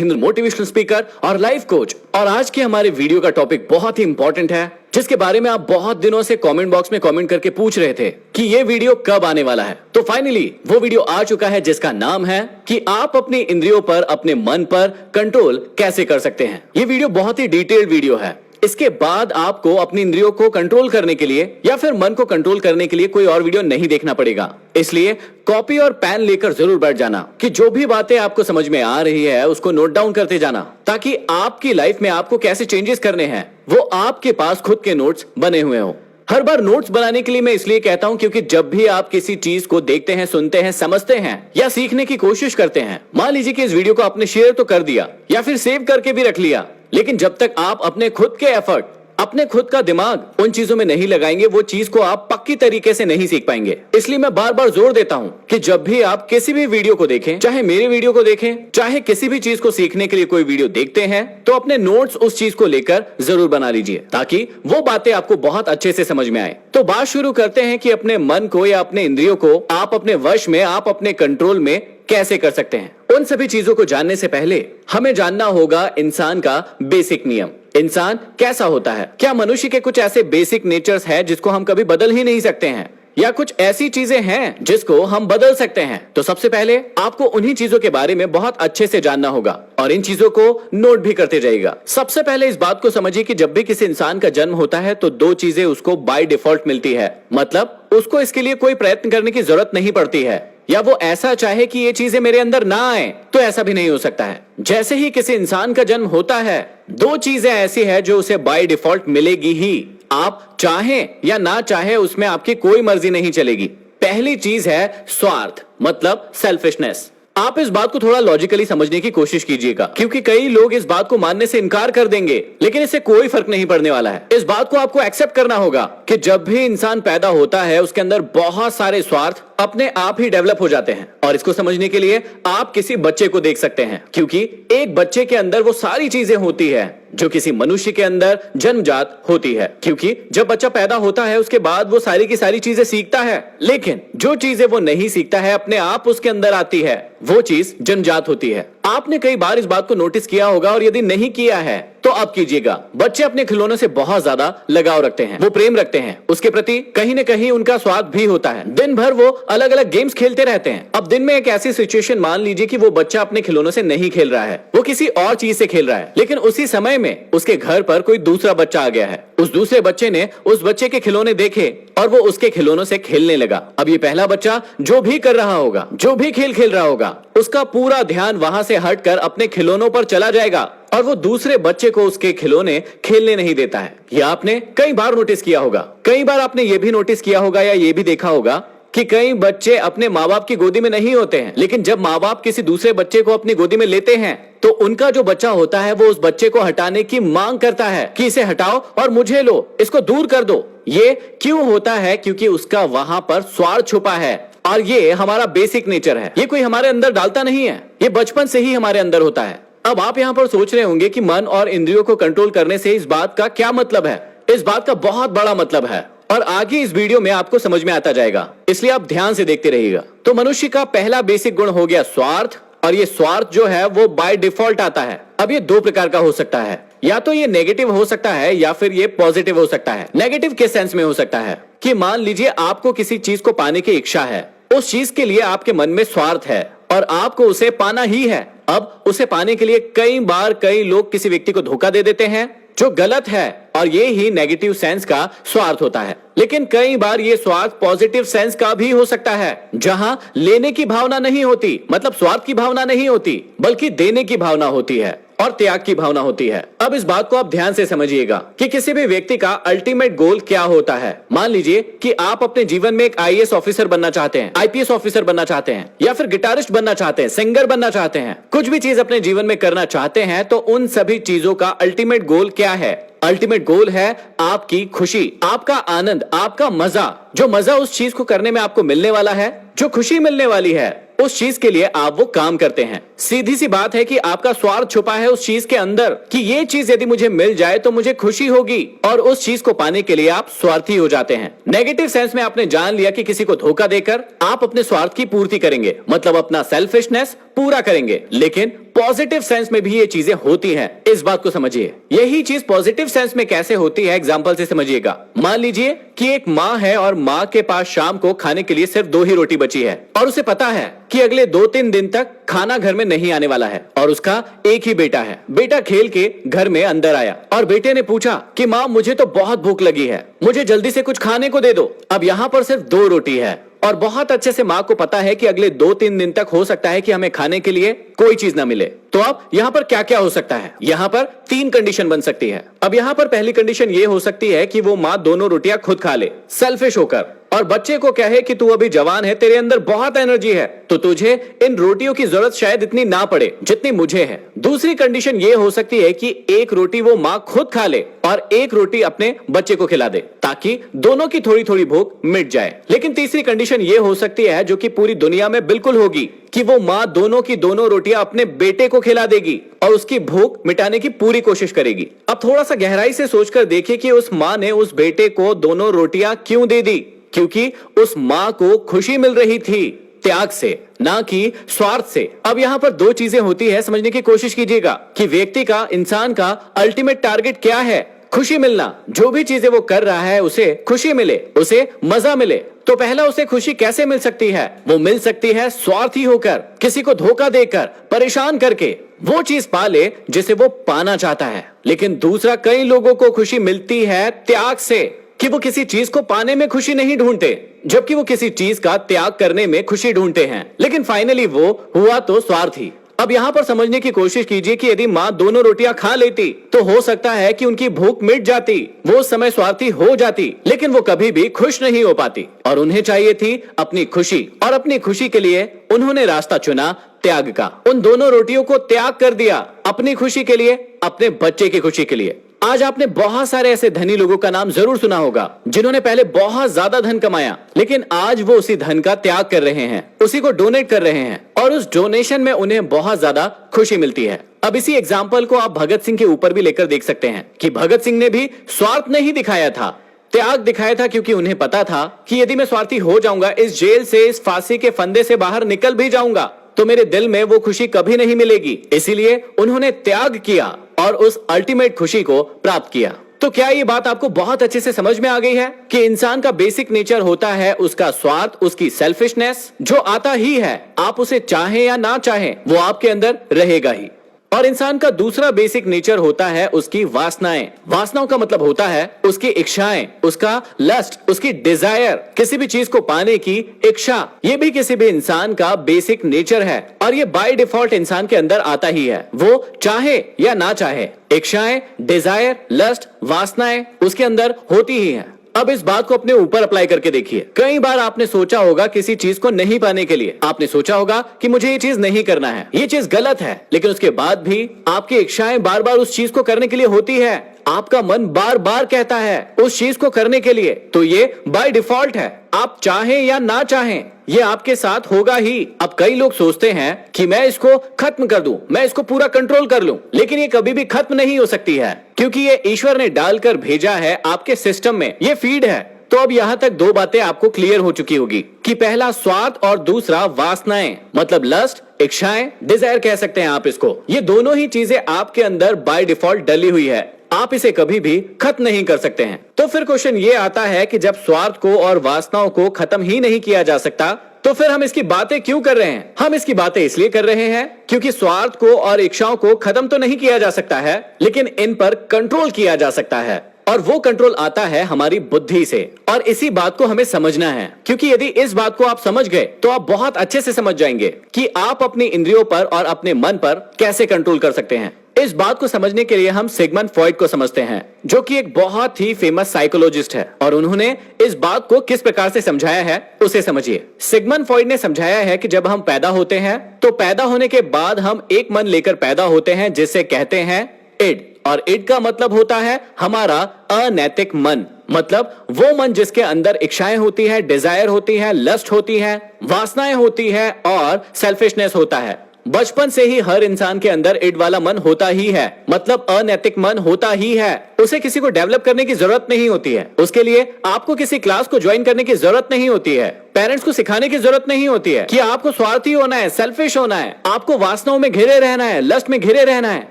Hindu motivational speaker और life coach. और आज के हमारे वीडियो का टॉपिक बहुत ही इंपॉर्टेंट है, जिसके बारे में आप बहुत दिनों से कमेंट बॉक्स में कमेंट करके पूछ रहे थे कि ये वीडियो कब आने वाला है। तो फाइनली वो वीडियो आ चुका है, जिसका नाम है कि आप अपनी इंद्रियों पर, अपने मन पर कंट्रोल कैसे कर सकते हैं। ये वीडियो बहुत ही डिटेल्ड वीडियो है। इसके बाद आपको अपनी इंद्रियों को कंट्रोल करने के लिए या फिर मन को कंट्रोल करने के लिए कोई और वीडियो नहीं देखना पड़ेगा। इसलिए कॉपी और पेन लेकर जरूर बैठ जाना कि जो भी बातें आपको समझ में आ रही है उसको नोट डाउन करते जाना, ताकि आपकी लाइफ में आपको कैसे चेंजेस करने हैं वो आपके पास खुद के नोट्स बने हुए हो। हर बार नोट्स बनाने के लिए मैं इसलिए कहता हूं क्योंकि जब भी आप किसी चीज को देखते हैं, सुनते हैं, समझते हैं या सीखने की कोशिश करते हैं, मान लीजिए कि इस वीडियो को आपने शेयर तो कर दिया या फिर सेव करके भी रख लिया, लेकिन जब तक आप अपने खुद के एफर्ट, अपने खुद का दिमाग उन चीजों में नहीं लगाएंगे, वो चीज को आप पक्की तरीके से नहीं सीख पाएंगे। इसलिए मैं बार बार जोर देता हूं कि जब भी आप किसी भी वीडियो को देखें, चाहे मेरे वीडियो को देखें, चाहे किसी भी चीज को सीखने के लिए कोई वीडियो देखते हैं, तो अपने नोट्स उस चीज को लेकर जरूर बना लीजिए, ताकि वो बातें आपको बहुत अच्छे से समझ में आए। तो बात शुरू करते हैं कि अपने मन को या अपने इंद्रियों को आप अपने वश में, आप अपने कंट्रोल में कैसे कर सकते हैं। उन सभी चीजों को जानने से पहले हमें जानना होगा इंसान का बेसिक नियम। इंसान कैसा होता है? क्या मनुष्य के कुछ ऐसे बेसिक नेचर्स हैं जिसको हम कभी बदल ही नहीं सकते हैं, या कुछ ऐसी चीजें हैं जिसको हम बदल सकते हैं? तो सबसे पहले आपको उन्हीं चीजों के बारे में बहुत अच्छे से जानना होगा और इन चीजों को नोट भी करते जाइएगा। सबसे पहले इस बात को समझिए कि जब भी किसी इंसान का जन्म होता है तो दो चीजें उसको बाय डिफॉल्ट मिलती है, मतलब उसको इसके लिए कोई प्रयत्न करने की जरूरत नहीं पड़ती है, या वो ऐसा चाहे कि ये चीजें मेरे अंदर ना आए तो ऐसा भी नहीं हो सकता है। जैसे ही किसी इंसान का जन्म होता है, दो चीजें ऐसी है जो उसे बाय डिफॉल्ट मिलेगी ही, आप चाहें या ना चाहें उसमें आपकी कोई मर्जी नहीं चलेगी। पहली चीज है स्वार्थ, मतलब सेल्फिशनेस। आप इस बात को थोड़ा लॉजिकली समझने की कोशिश कीजिएगा, क्योंकि कई लोग इस बात को मानने से इनकार कर देंगे, लेकिन इससे कोई फर्क नहीं पड़ने वाला है। इस बात को आपको एक्सेप्ट करना होगा कि जब भी इंसान पैदा होता है उसके अंदर बहुत सारे स्वार्थ अपने आप ही डेवलप हो जाते हैं। और इसको समझने के लिए आप किसी बच्चे को देख सकते हैं, क्योंकि एक बच्चे के अंदर वो सारी चीजें होती है जो किसी मनुष्य के अंदर जन्मजात होती है। क्योंकि जब बच्चा पैदा होता है उसके बाद वो सारी की सारी चीजें सीखता है, लेकिन जो चीजें वो नहीं सीखता है अपने आप उसके अंदर आती है, वो चीज जन्मजात होती है। आपने कई बार इस बात को नोटिस किया होगा, और यदि नहीं किया है तो अब कीजिएगा। बच्चे अपने खिलौनों से बहुत ज्यादा लगाव रखते हैं, वो प्रेम रखते हैं उसके प्रति, कहीं न कहीं उनका स्वाद भी होता है। दिन भर वो अलग अलग गेम्स खेलते रहते हैं। अब दिन में एक ऐसी सिचुएशन मान लीजिए कि वो बच्चा अपने खिलौनों से नहीं खेल रहा है, वो किसी और चीज से खेल रहा है, लेकिन उसी समय में उसके घर पर कोई दूसरा बच्चा आ गया है। उस दूसरे बच्चे ने उस बच्चे के खिलौने देखे और वो उसके खिलौनों से खेलने लगा। अब ये पहला बच्चा जो भी कर रहा होगा, जो भी खेल खेल रहा होगा, उसका पूरा ध्यान वहां से हटकर अपने खिलौनों पर चला जाएगा और वो दूसरे बच्चे को उसके खिलौने खेलने नहीं देता है। यह आपने कई बार नोटिस किया होगा। कई बार आपने ये भी नोटिस किया होगा या ये भी देखा होगा कि कई बच्चे अपने माँ बाप की गोदी में नहीं होते हैं, लेकिन जब माँ बाप किसी दूसरे बच्चे को अपनी गोदी में लेते हैं तो उनका जो बच्चा होता है वो उस बच्चे को हटाने की मांग करता है कि इसे हटाओ और मुझे लो, इसको दूर कर दो। ये क्यों होता है? क्योंकि उसका वहां पर स्वार्थ छुपा है, और ये हमारा बेसिक नेचर है। ये कोई हमारे अंदर डालता नहीं है, ये बचपन से ही हमारे अंदर होता है। अब आप यहाँ पर सोच रहे होंगे कि मन और इंद्रियों को कंट्रोल करने से इस बात का क्या मतलब है। इस बात का बहुत बड़ा मतलब है, और आगे इस वीडियो में आपको समझ में आता जाएगा, इसलिए आप ध्यान से देखते रहिएगा। तो मनुष्य का पहला बेसिक गुण हो गया स्वार्थ, और ये स्वार्थ जो है वो बाय डिफॉल्ट आता है। अब ये दो प्रकार का हो सकता है, या तो ये नेगेटिव हो सकता है या फिर ये पॉजिटिव हो सकता है। नेगेटिव किस सेंस में हो सकता है कि मान लीजिए आपको किसी चीज को पाने की इच्छा है, उस चीज के लिए आपके मन में स्वार्थ है और आपको उसे पाना ही है। अब उसे पाने के लिए कई बार कई लोग किसी व्यक्ति को धोखा दे देते हैं, जो गलत है, और ये ही नेगेटिव सेंस का स्वार्थ होता है। लेकिन कई बार ये स्वार्थ पॉजिटिव सेंस का भी हो सकता है, जहां लेने की भावना नहीं होती, मतलब स्वार्थ की भावना नहीं होती, बल्कि देने की भावना होती है और त्याग की भावना होती है। अब इस बात को आप ध्यान से समझिएगा कि किसी भी व्यक्ति का अल्टीमेट गोल क्या होता है। मान लीजिए कि आप अपने जीवन में एक आईएएस ऑफिसर बनना चाहते हैं, आईपीएस ऑफिसर बनना चाहते हैं, या फिर गिटारिस्ट बनना चाहते हैं, सिंगर बनना चाहते हैं, कुछ भी चीज अपने जीवन में करना चाहते हैं, तो उन सभी चीजों का अल्टीमेट गोल क्या है? अल्टीमेट गोल है आपकी खुशी, आपका आनंद, आपका मजा। जो मजा उस चीज को करने में आपको मिलने वाला है, जो खुशी मिलने वाली है, उस चीज के लिए आप वो काम करते हैं। सीधी सी बात है कि आपका स्वार्थ छुपा है उस चीज के अंदर कि ये चीज यदि मुझे मिल जाए तो मुझे खुशी होगी, और उस चीज को पाने के लिए आप स्वार्थी हो जाते हैं। नेगेटिव सेंस में आपने जान लिया कि किसी को धोखा देकर आप अपने स्वार्थ की पूर्ति करेंगे, मतलब अपना सेल्फिशनेस पूरा करेंगे। लेकिन पॉजिटिव सेंस में भी ये चीजें होती हैं, इस बात को समझिए। यही चीज पॉजिटिव सेंस में कैसे होती है, एग्जांपल से समझिएगा। मान लीजिए कि एक माँ है और माँ के पास शाम को खाने के लिए सिर्फ 2 ही रोटी बची है, और उसे पता है कि अगले 2-3 दिन तक खाना घर में नहीं आने वाला है, और उसका एक ही बेटा है। बेटा खेल के घर में अंदर आया और बेटे ने पूछा कि माँ, मुझे तो बहुत भूख लगी है, मुझे जल्दी से कुछ खाने को दे दो। अब यहाँ पर सिर्फ 2 रोटी है, और बहुत अच्छे से माँ को पता है कि अगले 2-3 दिन तक हो सकता है कि हमें खाने के लिए कोई चीज ना मिले। तो अब यहाँ पर क्या क्या हो सकता है? यहाँ पर 3 कंडीशन बन सकती है। अब यहाँ पर पहली कंडीशन ये हो सकती है कि वो माँ दोनों रोटियां खुद खा ले, सेल्फिश होकर, और बच्चे को कहे कि तू अभी जवान है, तेरे अंदर बहुत एनर्जी है, तो तुझे इन रोटियों की जरूरत शायद इतनी ना पड़े जितनी मुझे है। दूसरी कंडीशन ये हो सकती है कि एक रोटी वो माँ खुद खा ले और एक रोटी अपने बच्चे को खिला दे, ताकि दोनों की थोड़ी थोड़ी भूख मिट जाए। लेकिन तीसरी कंडीशन ये हो सकती है, जो कि पूरी दुनिया में बिल्कुल होगी, कि वो माँ दोनों की दोनों रोटियां अपने बेटे को खिला देगी और उसकी भूख मिटाने की पूरी कोशिश करेगी। अब थोड़ा सा गहराई से सोचकर देखिए कि उस माँ ने उस बेटे को दोनों रोटियां क्यों दे दी? क्योंकि उस माँ को खुशी मिल रही थी त्याग से, ना कि स्वार्थ से। अब यहाँ पर 2 चीजें होती है, समझने की कोशिश कीजिएगा कि व्यक्ति का, इंसान का अल्टीमेट टारगेट क्या है? खुशी मिलना। जो भी चीजें वो कर रहा है उसे खुशी मिले, उसे मजा मिले। तो पहला, उसे खुशी कैसे मिल सकती है? वो मिल सकती है स्वार्थी होकर, किसी को धोखा देकर, परेशान करके वो चीज पा ले जिसे वो पाना चाहता है। लेकिन दूसरा, कई लोगों को खुशी मिलती है त्याग से, कि वो किसी चीज को पाने में खुशी नहीं ढूंढते, जबकि वो किसी चीज का त्याग करने में खुशी ढूंढते हैं। लेकिन फाइनली वो हुआ तो स्वार्थी। अब यहाँ पर समझने की कोशिश कीजिए कि यदि माँ दोनों रोटियां खा लेती तो हो सकता है कि उनकी भूख मिट जाती, वो उस समय स्वार्थी हो जाती, लेकिन वो कभी भी खुश नहीं हो पाती, और उन्हें चाहिए थी अपनी खुशी, और अपनी खुशी के लिए उन्होंने रास्ता चुना त्याग का। उन दोनों रोटियों को त्याग कर दिया अपनी खुशी के लिए, अपने बच्चे की खुशी के लिए। आज आपने बहुत सारे ऐसे धनी लोगों का नाम जरूर सुना होगा जिन्होंने पहले बहुत ज्यादा धन कमाया, लेकिन आज वो उसी धन का त्याग कर रहे हैं, उसी को डोनेट कर रहे हैं, और उस डोनेशन में उन्हें बहुत ज्यादा खुशी मिलती है। अब इसी एग्जाम्पल को आप भगत सिंह के ऊपर भी लेकर देख सकते हैं कि भगत सिंह ने भी स्वार्थ नहीं दिखाया था, त्याग दिखाया था, क्योंकि उन्हें पता था कि यदि मैं स्वार्थी हो जाऊंगा, इस जेल से, इस फांसी के फंदे से बाहर निकल भी जाऊंगा, तो मेरे दिल में वो खुशी कभी नहीं मिलेगी। इसीलिए उन्होंने त्याग किया और उस अल्टीमेट खुशी को प्राप्त किया। तो क्या ये बात आपको बहुत अच्छे से समझ में आ गई है कि इंसान का बेसिक नेचर होता है उसका स्वार्थ, उसकी सेल्फिशनेस, जो आता ही है, आप उसे चाहें या ना चाहें, वो आपके अंदर रहेगा ही। और इंसान का दूसरा बेसिक नेचर होता है उसकी वासनाएं। वासनाओं का मतलब होता है उसकी इच्छाएं, उसका लस्ट, उसकी डिजायर, किसी भी चीज को पाने की इच्छा। ये भी किसी भी इंसान का बेसिक नेचर है, और ये बाय डिफॉल्ट इंसान के अंदर आता ही है, वो चाहे या ना चाहे। इच्छाएं, डिजायर, लस्ट, वासनाएं उसके अंदर होती ही हैं। अब इस बात को अपने ऊपर अप्लाई करके देखिए। कई बार आपने सोचा होगा किसी चीज को नहीं पाने के लिए, आपने सोचा होगा कि मुझे ये चीज नहीं करना है, ये चीज गलत है, लेकिन उसके बाद भी आपकी इच्छाएं बार बार उस चीज को करने के लिए होती है, आपका मन बार बार कहता है उस चीज को करने के लिए। तो ये बाय डिफॉल्ट है, आप चाहें या ना चाहें, ये आपके साथ होगा ही। अब कई लोग सोचते हैं कि मैं इसको खत्म कर दूं, मैं इसको पूरा कंट्रोल कर लूं, लेकिन ये कभी भी खत्म नहीं हो सकती है, क्योंकि ये ईश्वर ने डालकर भेजा है आपके सिस्टम में, ये फीड है। तो अब यहाँ तक 2 बातें आपको क्लियर हो चुकी होगी कि पहला स्वार्थ और दूसरा वासनाएं, मतलब लस्ट, इच्छाएं, डिजायर कह सकते हैं आप इसको। ये दोनों ही चीजें आपके अंदर बाय डिफॉल्ट डली हुई है, आप इसे कभी भी खत्म नहीं कर सकते हैं। तो फिर क्वेश्चन ये आता है कि जब स्वार्थ को और वासनाओं को खत्म ही नहीं किया जा सकता, तो फिर हम इसकी बातें क्यों कर रहे हैं? हम इसकी बातें इसलिए कर रहे हैं क्योंकि स्वार्थ को और इच्छाओं को खत्म तो नहीं किया जा सकता है, लेकिन इन पर कंट्रोल किया जा सकता है, और वो कंट्रोल आता है हमारी बुद्धि से। और इसी बात को हमें समझना है, क्योंकि यदि इस बात को आप समझ गए तो आप बहुत अच्छे से समझ जाएंगे कि आप अपनी इंद्रियों पर और अपने मन पर कैसे कंट्रोल कर सकते हैं। इस बात को समझने के लिए हम सिगमंड फ्रॉइड को समझते हैं, जो कि एक बहुत ही फेमस साइकोलॉजिस्ट है, और उन्होंने इस बात को किस प्रकार से समझाया है उसे समझिए। सिगमंड फ्रॉइड ने समझाया है कि जब हम पैदा होते हैं तो पैदा होने के बाद हम एक मन लेकर पैदा होते हैं, जिसे कहते हैं इड, और इड का मतलब होता है हमारा अनैतिक मन, मतलब वो मन जिसके अंदर इच्छाएं होती है, डिजायर होती है, लस्ट होती है, वासनाएं होती है और सेल्फिशनेस होता है। बचपन से ही हर इंसान के अंदर इड वाला मन होता ही है, मतलब अनैतिक मन होता ही है। उसे किसी को डेवलप करने की जरूरत नहीं होती है, उसके लिए आपको किसी क्लास को ज्वाइन करने की जरूरत नहीं होती है, पेरेंट्स को सिखाने की जरूरत नहीं होती है कि आपको स्वार्थी होना है, सेल्फिश होना है, आपको वासनाओं में घिरे रहना है, लस्ट में घिरे रहना है,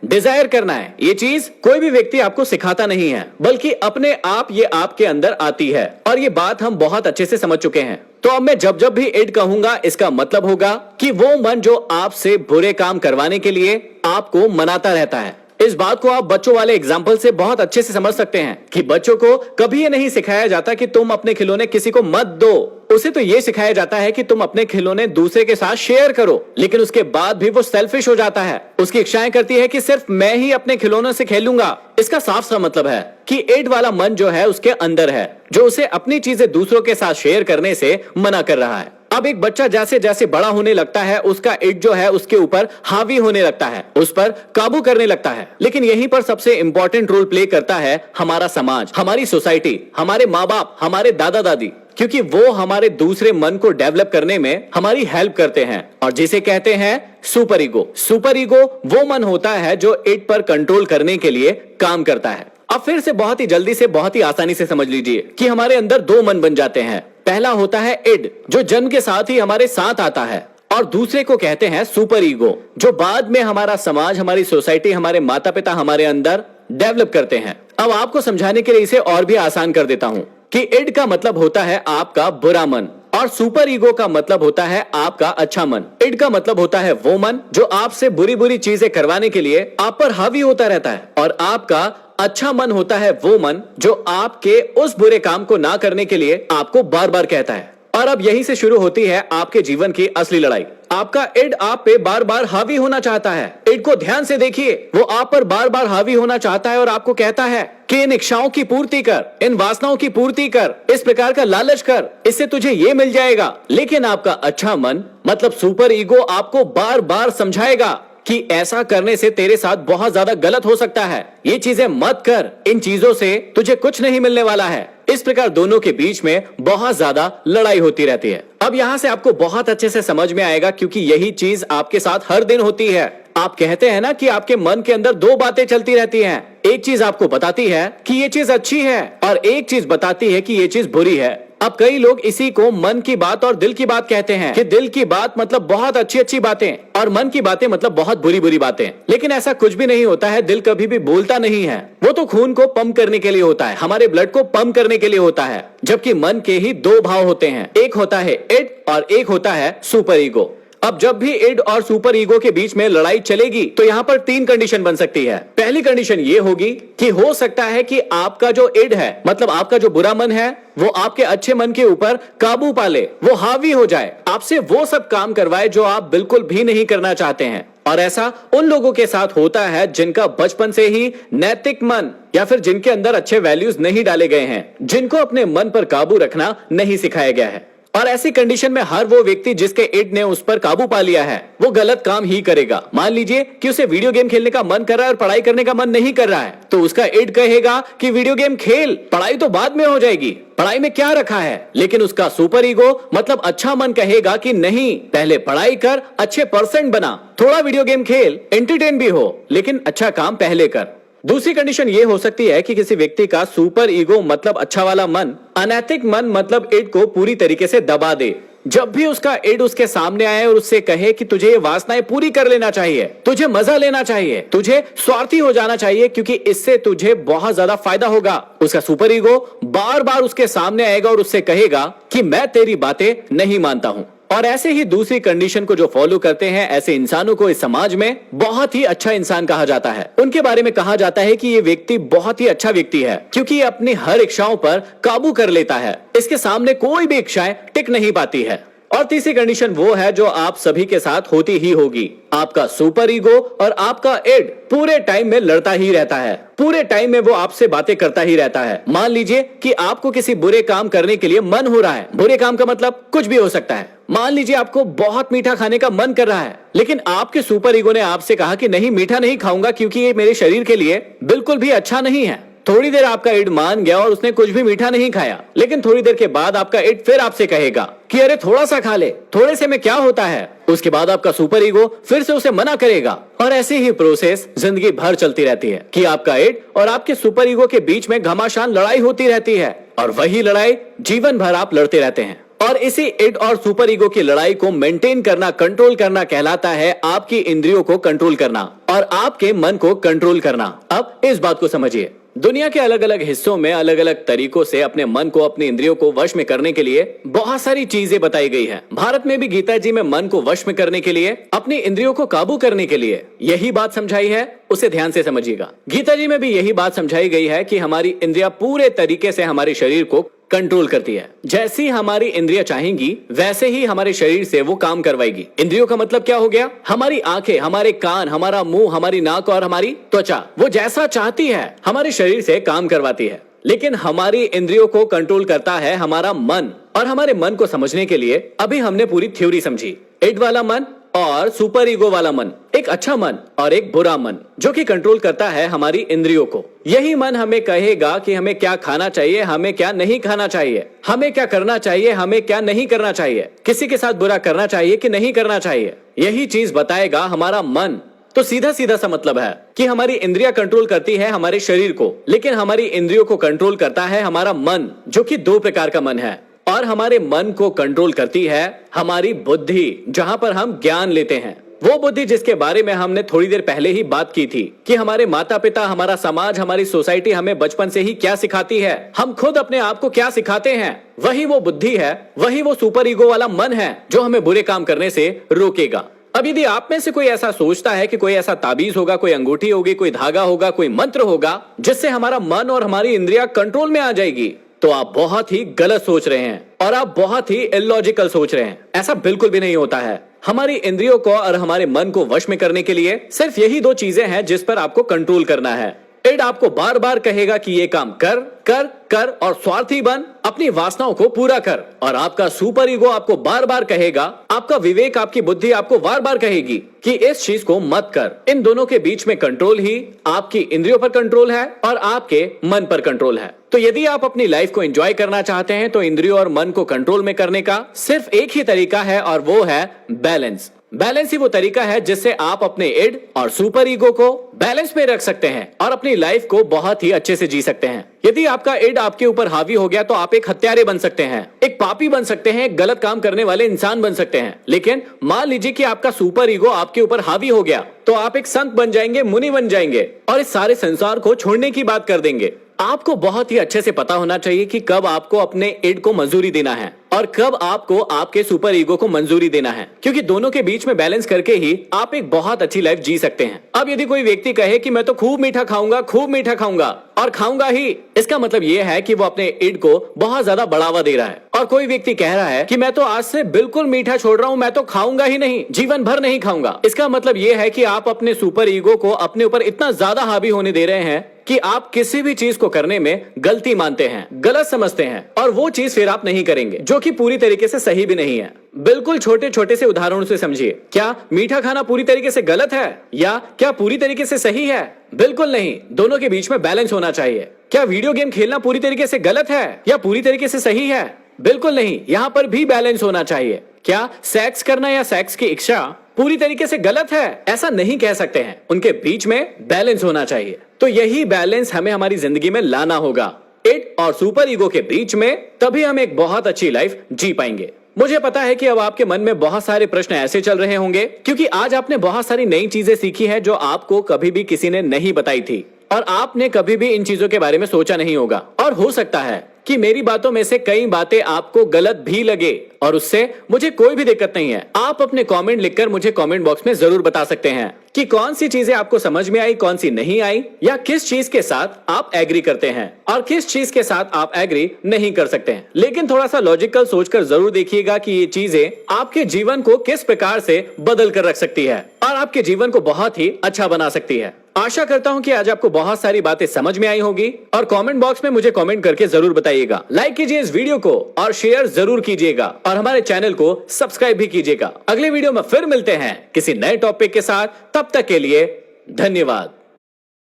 डिजायर करना है। ये चीज कोई भी व्यक्ति आपको सिखाता नहीं है, बल्कि अपने आप ये आपके अंदर आती है। और ये बात हम बहुत अच्छे से समझ चुके हैं। तो अब मैं जब जब भी इड कहूंगा, इसका मतलब होगा कि वो मन जो आपसे बुरे काम करवाने के लिए आपको मनाता रहता है। इस बात को आप बच्चों वाले एग्जाम्पल से बहुत अच्छे से समझ सकते हैं कि बच्चों को कभी ये नहीं सिखाया जाता कि तुम अपने खिलौने किसी को मत दो। उसे तो ये सिखाया जाता है कि तुम अपने खिलौने दूसरे के साथ शेयर करो, लेकिन उसके बाद भी वो सेल्फिश हो जाता है। उसकी इच्छाएं करती है कि सिर्फ मैं ही अपने खिलौनों से खेलूंगा। इसका साफ सा मतलब है कि इड वाला मन जो है उसके अंदर है, जो उसे अपनी चीजें दूसरों के साथ शेयर करने से मना कर रहा है। अब एक बच्चा जैसे जैसे बड़ा होने लगता है, उसका इड जो है उसके ऊपर हावी होने लगता है, उस पर काबू करने लगता है। लेकिन यहीं पर सबसे इंपॉर्टेंट रोल प्ले करता है हमारा समाज, हमारी सोसाइटी, हमारे माँ बाप, हमारे दादा दादी, क्योंकि वो हमारे दूसरे मन को डेवलप करने में हमारी हेल्प करते हैं, और जिसे कहते हैं सुपर ईगो। सुपर ईगो वो मन होता है जो इड पर कंट्रोल करने के लिए काम करता है। अब फिर से बहुत ही जल्दी से, बहुत ही आसानी से समझ लीजिए कि हमारे अंदर दो मन बन जाते हैं। पहला होता है इड, जो जन्म के साथ ही हमारे साथ आता है, और दूसरे को कहते हैं सुपर ईगो, जो बाद में हमारा समाज, हमारी सोसाइटी, हमारे माता पिता हमारे अंदर डेवलप करते हैं। अब आपको समझाने के लिए इसे और भी आसान कर देता हूं कि इड का मतलब होता है आपका बुरा मन, और सुपर ईगो का मतलब होता है आपका अच्छा मन। इड का मतलब होता है वो मन जो आपसे बुरी बुरी चीजें करवाने के लिए आप पर हावी होता रहता है, और आपका अच्छा मन होता है वो मन जो आपके उस बुरे काम को ना करने के लिए आपको बार बार कहता है। और अब यहीं से शुरू होती है आपके जीवन की असली लड़ाई। आपका इड आप पे बार बार हावी होना चाहता है। इड को ध्यान से देखिए, वो आप पर बार बार हावी होना चाहता है और आपको कहता है कि इन इच्छाओं की पूर्ति कर, इन वासनाओं की पूर्ति कर, इस प्रकार का लालच कर, इससे तुझे ये मिल जाएगा। लेकिन आपका अच्छा मन मतलब सुपर ईगो आपको बार बार समझाएगा कि ऐसा करने से तेरे साथ बहुत ज्यादा गलत हो सकता है, ये चीजें मत कर, इन चीजों से तुझे कुछ नहीं मिलने वाला है। इस प्रकार दोनों के बीच में बहुत ज्यादा लड़ाई होती रहती है। अब यहाँ से आपको बहुत अच्छे से समझ में आएगा, क्योंकि यही चीज आपके साथ हर दिन होती है। आप कहते हैं ना कि आपके मन के अंदर दो बातें चलती रहती हैं। एक चीज आपको बताती है कि ये चीज अच्छी है, और एक चीज बताती है कि ये चीज बुरी है। अब कई लोग इसी को मन की बात और दिल की बात कहते हैं, कि दिल की बात मतलब बहुत अच्छी अच्छी बातें, और मन की बातें मतलब बहुत बुरी बुरी बातें। लेकिन ऐसा कुछ भी नहीं होता है। दिल कभी भी बोलता नहीं है, वो तो खून को पंप करने के लिए होता है, हमारे ब्लड को पंप करने के लिए होता है। जबकि मन के ही दो भाव होते हैं, एक होता है इड और एक होता है सुपर ईगो। अब जब भी इड और सुपर ईगो के बीच में लड़ाई चलेगी तो यहाँ पर तीन कंडीशन बन सकती है। पहली कंडीशन ये होगी कि हो सकता है कि आपका जो इड है, मतलब आपका जो बुरा मन है, वो आपके अच्छे मन के ऊपर काबू पाले, वो हावी हो जाए, आपसे वो सब काम करवाए जो आप बिल्कुल भी नहीं करना चाहते हैं। और ऐसा उन लोगों के साथ होता है जिनका बचपन से ही नैतिक मन, या फिर जिनके अंदर अच्छे वैल्यूज नहीं डाले गए हैं, जिनको अपने मन पर काबू रखना नहीं सिखाया गया है। और ऐसी कंडीशन में हर वो व्यक्ति जिसके इड ने उस पर काबू पा लिया है, वो गलत काम ही करेगा। मान लीजिए कि उसे वीडियो गेम खेलने का मन कर रहा है और पढ़ाई करने का मन नहीं कर रहा है, तो उसका इड कहेगा कि वीडियो गेम खेल, पढ़ाई तो बाद में हो जाएगी, पढ़ाई में क्या रखा है। लेकिन उसका सुपर ईगो मतलब अच्छा मन कहेगा कि नहीं, पहले पढ़ाई कर, अच्छे परसेंट बना, थोड़ा वीडियो गेम खेल, एंटरटेन भी हो, लेकिन अच्छा काम पहले कर। दूसरी कंडीशन ये हो सकती है कि किसी व्यक्ति का सुपर ईगो मतलब अच्छा वाला मन, अनैतिक मन मतलब इड को पूरी तरीके से दबा दे। जब भी उसका इड उसके सामने आए और उससे कहे कि तुझे ये वासनाएं पूरी कर लेना चाहिए, तुझे मजा लेना चाहिए, तुझे स्वार्थी हो जाना चाहिए, क्योंकि इससे तुझे बहुत ज्यादा फायदा होगा, उसका सुपर ईगो बार बार उसके सामने आएगा और उससे कहेगा कि मैं तेरी बातें नहीं मानता हूं। और ऐसे ही दूसरी कंडीशन को जो फॉलो करते हैं, ऐसे इंसानों को इस समाज में बहुत ही अच्छा इंसान कहा जाता है। उनके बारे में कहा जाता है कि ये व्यक्ति बहुत ही अच्छा व्यक्ति है, क्योंकि ये अपनी हर इच्छाओं पर काबू कर लेता है, इसके सामने कोई भी इच्छाएं टिक नहीं पाती है। और तीसरी कंडीशन वो है जो आप सभी के साथ होती ही होगी, आपका सुपर ईगो और आपका इड पूरे टाइम में लड़ता ही रहता है, पूरे टाइम में वो आपसे बातें करता ही रहता है। मान लीजिए कि आपको किसी बुरे काम करने के लिए मन हो रहा है, बुरे काम का मतलब कुछ भी हो सकता है। मान लीजिए आपको बहुत मीठा खाने का मन कर रहा है, लेकिन आपके सुपर ईगो ने आपसे कहा कि नहीं, मीठा नहीं खाऊंगा क्योंकि ये मेरे शरीर के लिए बिल्कुल भी अच्छा नहीं है। थोड़ी देर आपका ईड मान गया और उसने कुछ भी मीठा नहीं खाया, लेकिन थोड़ी देर के बाद आपका ईड फिर आपसे कहेगा कि अरे थोड़ा सा खा ले, थोड़े से में क्या होता है। उसके बाद आपका सुपर ईगो फिर से उसे मना करेगा और ऐसी ही प्रोसेस जिंदगी भर चलती रहती है कि आपका ईड और आपके सुपर ईगो के बीच में घमासान लड़ाई होती रहती है और वही लड़ाई जीवन भर आप लड़ते रहते हैं। और इसी इड और सुपर ईगो की लड़ाई को मेंटेन करना, कंट्रोल करना कहलाता है आपकी इंद्रियों को कंट्रोल करना और आपके मन को कंट्रोल करना। अब इस बात को समझिए, दुनिया के अलग अलग हिस्सों में अलग अलग तरीकों से अपने मन को, अपनी इंद्रियों को वश में करने के लिए बहुत सारी चीजें बताई गई है। भारत में भी गीता जी में मन को वश में करने के लिए, अपनी इंद्रियों को काबू करने के लिए यही बात समझाई है। उसे ध्यान से समझिएगा। गीता जी में भी यही बात समझाई गई है कि हमारी इंद्रियां पूरे तरीके से हमारे शरीर को कंट्रोल करती है। जैसी हमारी इंद्रियां चाहेंगी वैसे ही हमारे शरीर से वो काम करवाएगी। इंद्रियों का मतलब क्या हो गया? हमारी आंखें, हमारे कान, हमारा मुंह, हमारी नाक और हमारी त्वचा, वो जैसा चाहती है हमारे शरीर से काम करवाती है। लेकिन हमारी इंद्रियों को कंट्रोल करता है हमारा मन। और हमारे मन को समझने के लिए अभी हमने पूरी थ्योरी समझी। इड वाला मन और सुपर ईगो वाला मन, एक अच्छा मन और एक बुरा मन, जो कि कंट्रोल करता है हमारी इंद्रियों को। यही मन हमें कहेगा कि हमें क्या खाना चाहिए, हमें क्या नहीं खाना चाहिए, हमें क्या करना चाहिए, हमें क्या नहीं करना चाहिए, किसी के साथ बुरा करना चाहिए कि नहीं करना चाहिए। यही चीज बताएगा हमारा मन। तो सीधा सीधा सा मतलब है कि हमारी इंद्रियां कंट्रोल करती है हमारे शरीर को, लेकिन हमारी इंद्रियों को कंट्रोल करता है हमारा मन, जो कि दो प्रकार का मन है। और हमारे मन को कंट्रोल करती है हमारी बुद्धि, जहां पर हम ज्ञान लेते हैं। वो बुद्धि जिसके बारे में हमने थोड़ी देर पहले ही बात की थी कि हमारे माता पिता, हमारा समाज, हमारी सोसाइटी हमें बचपन से ही क्या सिखाती है, हम खुद अपने आप को क्या सिखाते हैं, वही वो बुद्धि है, वही वो सुपर ईगो वाला मन है जो हमें बुरे काम करने से रोकेगा। अब यदि आप में से कोई ऐसा सोचता है कि कोई ऐसा ताबीज होगा, कोई अंगूठी होगी, कोई धागा होगा, कोई मंत्र होगा जिससे हमारा मन और हमारी इंद्रियां कंट्रोल में आ जाएगी, तो आप बहुत ही गलत सोच रहे हैं और आप बहुत ही इलॉजिकल सोच रहे हैं। ऐसा बिल्कुल भी नहीं होता है। हमारी इंद्रियों को और हमारे मन को वश में करने के लिए सिर्फ यही दो चीजें हैं जिस पर आपको कंट्रोल करना है। इड आपको बार बार कहेगा कि ये काम कर कर कर और स्वार्थी बन, अपनी वासनाओं को पूरा कर। और आपका सुपर ईगो आपको बार बार कहेगा, आपका विवेक, आपकी बुद्धि आपको बार बार कहेगी कि इस चीज को मत कर। इन दोनों के बीच में कंट्रोल ही आपकी इंद्रियों पर कंट्रोल है और आपके मन पर कंट्रोल है। तो यदि आप अपनी लाइफ को एंजॉय करना चाहते हैं तो इंद्रियों और मन को कंट्रोल में करने का सिर्फ एक ही तरीका है और वो है बैलेंस। बैलेंस ही वो तरीका है जिससे आप अपने इड और सुपर ईगो को बैलेंस में रख सकते हैं और अपनी लाइफ को बहुत ही अच्छे से जी सकते हैं। यदि आपका इड आपके ऊपर हावी हो गया तो आप एक हत्यारे बन सकते हैं, एक पापी बन सकते हैं, एक गलत काम करने वाले इंसान बन सकते हैं। लेकिन मान लीजिए कि आपका सुपर ईगो आपके ऊपर हावी हो गया तो आप एक संत बन जाएंगे, मुनि बन जाएंगे और इस सारे संसार को छोड़ने की बात कर देंगे। आपको बहुत ही अच्छे से पता होना चाहिए कि कब आपको अपने इड को मंजूरी देना है और कब आपको आपके सुपर ईगो को मंजूरी देना है, क्योंकि दोनों के बीच में बैलेंस करके ही आप एक बहुत अच्छी लाइफ जी सकते हैं। अब यदि कोई व्यक्ति कहे कि मैं तो खूब मीठा खाऊंगा, खूब मीठा खाऊंगा और खाऊंगा ही, इसका मतलब यह है कि वो अपने इड को बहुत ज्यादा बढ़ावा दे रहा है। और कोई व्यक्ति कह रहा है कि मैं तो आज से बिल्कुल मीठा छोड़ रहा हूं, मैं तो खाऊंगा ही नहीं, जीवन भर नहीं खाऊंगा, इसका मतलब यह है कि आप अपने सुपर ईगो को अपने ऊपर इतना ज्यादा हावी होने दे रहे हैं कि आप किसी भी चीज को करने में गलती मानते हैं, गलत समझते हैं और वो चीज फिर आप नहीं करेंगे, जो कि पूरी तरीके से सही भी नहीं है। बिल्कुल छोटे छोटे से उदाहरणों से समझिए। क्या मीठा खाना पूरी तरीके से गलत है या क्या पूरी तरीके से सही है? बिल्कुल नहीं, दोनों के बीच में बैलेंस होना चाहिए। क्या वीडियो गेम खेलना पूरी तरीके से गलत है या पूरी तरीके से सही है? बिल्कुल नहीं, यहाँ पर भी बैलेंस होना चाहिए। क्या सेक्स करना या सेक्स की इच्छा पूरी तरीके से गलत है? ऐसा नहीं कह सकते हैं, उनके बीच में बैलेंस होना चाहिए। तो यही बैलेंस हमें हमारी जिंदगी में लाना होगा, इड और सुपर ईगो के बीच में, तभी हम एक बहुत अच्छी लाइफ जी पाएंगे। मुझे पता है कि अब आपके मन में बहुत सारे प्रश्न ऐसे चल रहे होंगे क्योंकि आज आपने बहुत सारी नई चीजें सीखी है जो आपको कभी भी किसी ने नहीं बताई थी और आपने कभी भी इन चीजों के बारे में सोचा नहीं होगा। और हो सकता है कि मेरी बातों में से कई बातें आपको गलत भी लगे और उससे मुझे कोई भी दिक्कत नहीं है। आप अपने कमेंट लिखकर मुझे कमेंट बॉक्स में जरूर बता सकते हैं कि कौन सी चीजें आपको समझ में आई, कौन सी नहीं आई, या किस चीज के साथ आप एग्री करते हैं और किस चीज के साथ आप एग्री नहीं कर सकते हैं। लेकिन थोड़ा सा लॉजिकल सोचकर जरूर देखिएगा कि ये चीजें आपके जीवन को किस प्रकार से बदल कर रख सकती है और आपके जीवन को बहुत ही अच्छा बना सकती है। आशा करता हूं कि आज आपको बहुत सारी बातें समझ में आई होगी और कमेंट बॉक्स में मुझे कमेंट करके जरूर बताइएगा। लाइक कीजिए इस वीडियो को और शेयर जरूर कीजिएगा और हमारे चैनल को सब्सक्राइब भी कीजिएगा। अगले वीडियो में फिर मिलते हैं किसी नए टॉपिक के साथ। तब तक के लिए धन्यवाद।